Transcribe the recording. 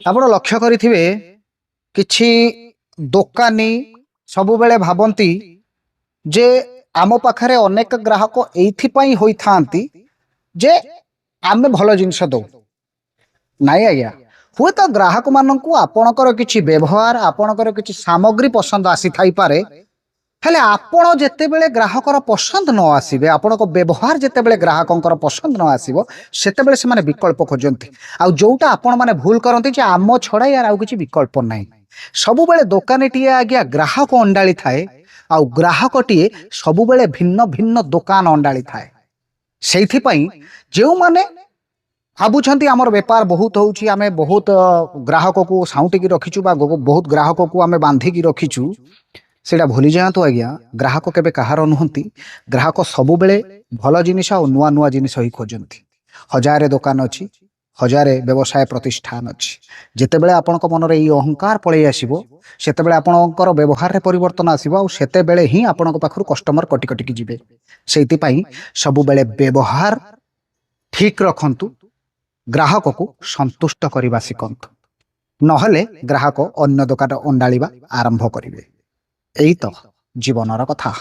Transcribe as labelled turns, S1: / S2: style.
S1: ଆପଣ ଲକ୍ଷ୍ୟ କରିଥିବେ କିଛି ଦୋକାନୀ ସବୁବେଳେ ଭାବନ୍ତି ଯେ ଆମ ପାଖରେ ଅନେକ ଗ୍ରାହକ ଏଇଥିପାଇଁ ହୋଇଥାନ୍ତି ଯେ ଆମେ ଭଲ ଜିନିଷ ଦଉ। ନାଇଁ ଆଜ୍ଞା, ହୁଏତ ଗ୍ରାହକ ମାନଙ୍କୁ ଆପଣଙ୍କର କିଛି ବ୍ୟବହାର ଆପଣଙ୍କର କିଛି ସାମଗ୍ରୀ ପସନ୍ଦ ଆସିଥାଇପାରେ, ହେଲେ ଆପଣ ଯେତେବେଳେ ଗ୍ରାହକର ପସନ୍ଦ ନ ଆସିବେ, ଆପଣଙ୍କ ବ୍ୟବହାର ଯେତେବେଳେ ଗ୍ରାହକଙ୍କର ପସନ୍ଦ ନ ଆସିବ, ସେତେବେଳେ ସେମାନେ ବିକଳ୍ପ ଖୋଜନ୍ତି। ଆଉ ଯୋଉଟା ଆପଣ ମାନେ ଭୁଲ କରନ୍ତି ଯେ ଆମ ଛଡା ୟାର ଆଉ କିଛି ବିକଳ୍ପ ନାହିଁ। ସବୁବେଳେ ଦୋକାନୀଟିଏ ଆଜ୍ଞା ଗ୍ରାହକ ଅଣ୍ଡାଳି ଥାଏ, ଆଉ ଗ୍ରାହକଟିଏ ସବୁବେଳେ ଭିନ୍ନ ଭିନ୍ନ ଦୋକାନ ଅଣ୍ଡାଳି ଥାଏ। ସେଇଥିପାଇଁ ଯେଉଁମାନେ ଭାବୁଛନ୍ତି ଆମର ବେପାର ବହୁତ ହଉଛି, ଆମେ ବହୁତ ଗ୍ରାହକକୁ ସାଉଁଟିକି ରଖିଛୁ ବା ବହୁତ ଗ୍ରାହକକୁ ଆମେ ବାନ୍ଧିକି ରଖିଛୁ, ସେଇଟା ଭୁଲି ଯାଆନ୍ତୁ ଆଜ୍ଞା, ଗ୍ରାହକ କେବେ କାହାର ନୁହନ୍ତି। ଗ୍ରାହକ ସବୁବେଳେ ଭଲ ଜିନିଷ ଆଉ ନୂଆ ନୂଆ ଜିନିଷ ହିଁ ଖୋଜନ୍ତି। ହଜାରେ ଦୋକାନ ଅଛି, ହଜାରେ ବ୍ୟବସାୟ ପ୍ରତିଷ୍ଠାନ ଅଛି। ଯେତେବେଳେ ଆପଣଙ୍କ ମନରେ ଏଇ ଅହଙ୍କାର ପଳେଇ ଆସିବ, ସେତେବେଳେ ଆପଣଙ୍କର ବ୍ୟବହାରରେ ପରିବର୍ତ୍ତନ ଆସିବ, ଆଉ ସେତେବେଳେ ହିଁ ଆପଣଙ୍କ ପାଖରୁ କଷ୍ଟମର କଟି କଟିକି ଯିବେ। ସେଇଥିପାଇଁ ସବୁବେଳେ ବ୍ୟବହାର ଠିକ୍ ରଖନ୍ତୁ, ଗ୍ରାହକକୁ ସନ୍ତୁଷ୍ଟ କରିବା ଶିଖନ୍ତୁ, ନହେଲେ ଗ୍ରାହକ ଅନ୍ୟ ଦୋକାନ ଅଣ୍ଡାଳିବା ଆରମ୍ଭ କରିବେ। ଏଇ ତ ଜୀବନର କଥା।